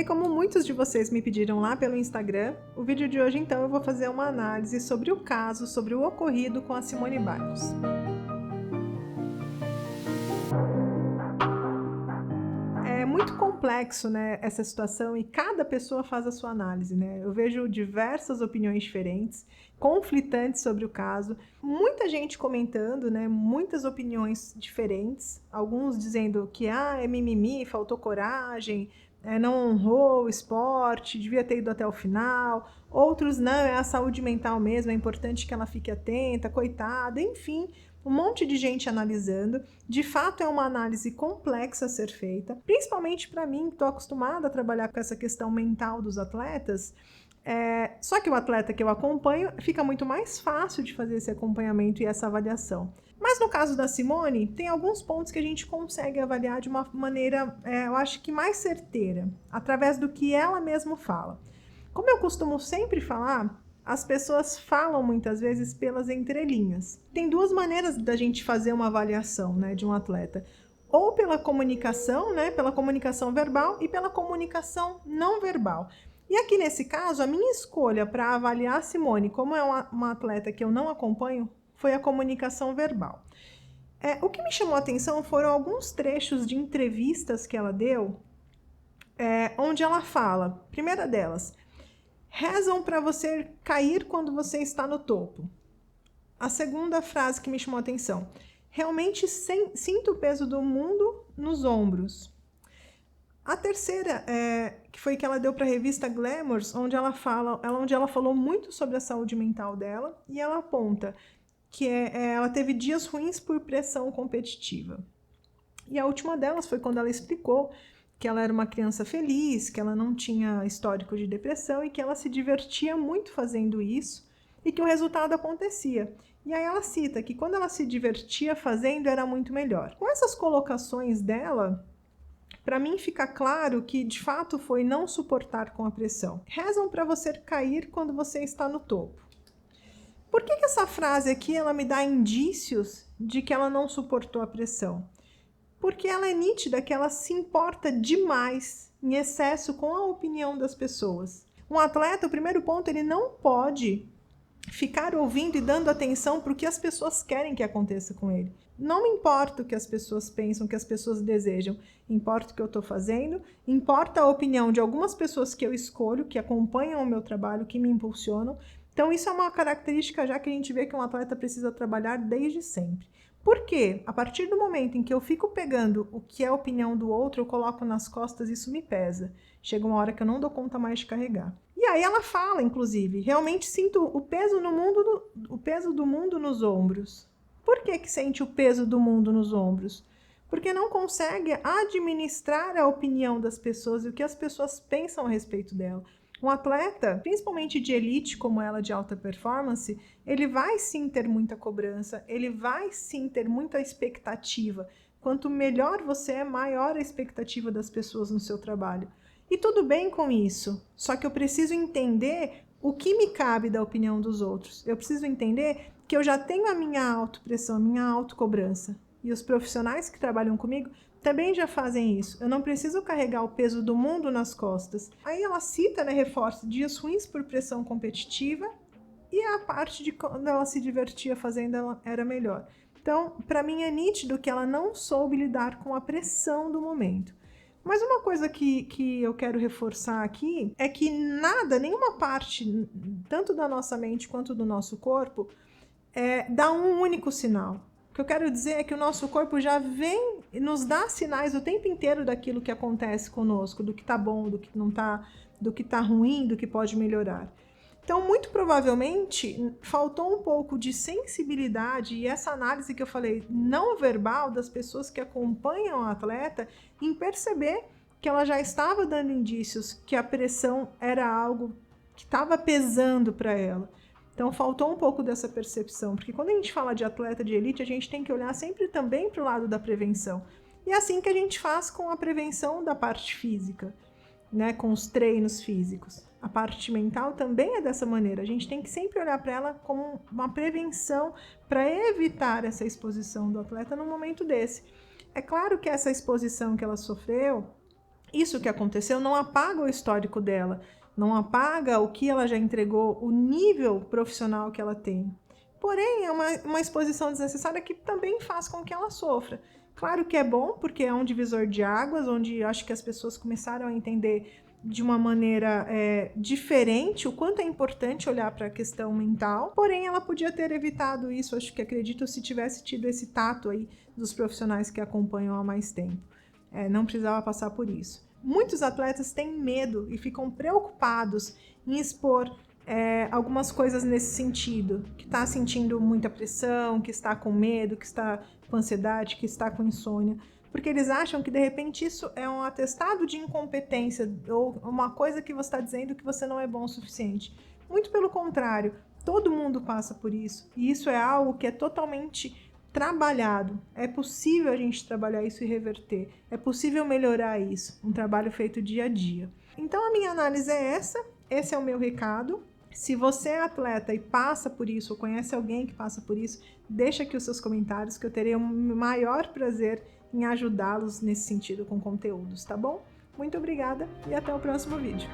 E como muitos de vocês me pediram lá pelo Instagram, o vídeo de hoje então eu vou fazer uma análise sobre o caso, sobre o ocorrido com a Simone Biles. É muito complexo, né, essa situação e cada pessoa faz a sua análise, né? Eu vejo diversas opiniões diferentes, conflitantes sobre o caso, muita gente comentando, né, muitas opiniões diferentes, alguns dizendo que é mimimi, faltou coragem, não honrou o esporte, devia ter ido até o final, outros não, é a saúde mental mesmo, é importante que ela fique atenta, coitada, enfim, um monte de gente analisando. De fato, é uma análise complexa a ser feita, principalmente para mim, que estou acostumada a trabalhar com essa questão mental dos atletas. Só que o atleta que eu acompanho, fica muito mais fácil de fazer esse acompanhamento e essa avaliação. Mas no caso da Simone, tem alguns pontos que a gente consegue avaliar de uma maneira, eu acho que mais certeira, através do que ela mesma fala. Como eu costumo sempre falar, as pessoas falam muitas vezes pelas entrelinhas. Tem duas maneiras da gente fazer uma avaliação, né, de um atleta. Ou pela comunicação, né, pela comunicação verbal e pela comunicação não verbal. E aqui nesse caso, a minha escolha para avaliar a Simone, como é uma atleta que eu não acompanho, foi a comunicação verbal. O que me chamou a atenção foram alguns trechos de entrevistas que ela deu, onde ela fala, primeira delas, rezam para você cair quando você está no topo. A segunda frase que me chamou a atenção, realmente sinto o peso do mundo nos ombros. A terceira, que foi que ela deu para a revista Glamours, onde ela falou muito sobre a saúde mental dela, e ela aponta que ela teve dias ruins por pressão competitiva. E a última delas foi quando ela explicou que ela era uma criança feliz, que ela não tinha histórico de depressão e que ela se divertia muito fazendo isso e que o resultado acontecia. E aí ela cita que quando ela se divertia fazendo era muito melhor. Com essas colocações dela, para mim fica claro que de fato foi não suportar com a pressão. Rezam para você cair quando você está no topo. Por que essa frase aqui ela me dá indícios de que ela não suportou a pressão? Porque ela é nítida que ela se importa demais, em excesso, com a opinião das pessoas. Um atleta, o primeiro ponto, ele não pode ficar ouvindo e dando atenção para o que as pessoas querem que aconteça com ele. Não me importa o que as pessoas pensam, o que as pessoas desejam. Importa o que eu estou fazendo, importa a opinião de algumas pessoas que eu escolho, que acompanham o meu trabalho, que me impulsionam. Então isso é uma característica já que a gente vê que um atleta precisa trabalhar desde sempre. Por quê? A partir do momento em que eu fico pegando o que é a opinião do outro, eu coloco nas costas, isso me pesa. Chega uma hora que eu não dou conta mais de carregar. E aí ela fala, inclusive, realmente sinto o peso do mundo nos ombros. Por que sente o peso do mundo nos ombros? Porque não consegue administrar a opinião das pessoas e o que as pessoas pensam a respeito dela. Um atleta, principalmente de elite como ela, de alta performance, ele vai sim ter muita cobrança, ele vai sim ter muita expectativa. Quanto melhor você é, maior a expectativa das pessoas no seu trabalho. E tudo bem com isso, só que eu preciso entender o que me cabe da opinião dos outros. Eu preciso entender que eu já tenho a minha autopressão, a minha autocobrança. E os profissionais que trabalham comigo também já fazem isso. Eu não preciso carregar o peso do mundo nas costas. Aí ela cita, né, reforça dias ruins por pressão competitiva e a parte de quando ela se divertia fazendo ela era melhor. Então, para mim é nítido que ela não soube lidar com a pressão do momento. Mas uma coisa que eu quero reforçar aqui é que nada, nenhuma parte, tanto da nossa mente quanto do nosso corpo, dá um único sinal. O que eu quero dizer é que o nosso corpo já vem e nos dá sinais o tempo inteiro daquilo que acontece conosco, do que tá bom, do que não tá, do que tá ruim, do que pode melhorar. Então, muito provavelmente, faltou um pouco de sensibilidade e essa análise que eu falei não verbal das pessoas que acompanham a atleta em perceber que ela já estava dando indícios que a pressão era algo que estava pesando para ela. Então, faltou um pouco dessa percepção, porque quando a gente fala de atleta de elite, a gente tem que olhar sempre também para o lado da prevenção. E é assim que a gente faz com a prevenção da parte física, né, com os treinos físicos. A parte mental também é dessa maneira. A gente tem que sempre olhar para ela como uma prevenção para evitar essa exposição do atleta num momento desse. É claro que essa exposição que ela sofreu Isso que aconteceu não apaga o histórico dela, não apaga o que ela já entregou, o nível profissional que ela tem. Porém, é uma exposição desnecessária que também faz com que ela sofra. Claro que é bom, porque é um divisor de águas, onde acho que as pessoas começaram a entender de uma maneira diferente o quanto é importante olhar para a questão mental. Porém, ela podia ter evitado isso, acredito, se tivesse tido esse tato aí dos profissionais que acompanham há mais tempo. Não precisava passar por isso. Muitos atletas têm medo e ficam preocupados em expor algumas coisas nesse sentido, que está sentindo muita pressão, que está com medo, que está com ansiedade, que está com insônia, porque eles acham que de repente isso é um atestado de incompetência ou uma coisa que você está dizendo que você não é bom o suficiente. Muito pelo contrário, todo mundo passa por isso, e isso é algo que é totalmente trabalhado. É possível a gente trabalhar isso e reverter. É possível melhorar isso. Um trabalho feito dia a dia. Então a minha análise é essa. Esse é o meu recado. Se você é atleta e passa por isso, ou conhece alguém que passa por isso, deixa aqui os seus comentários que eu terei o maior prazer em ajudá-los nesse sentido com conteúdos, tá bom? Muito obrigada e até o próximo vídeo.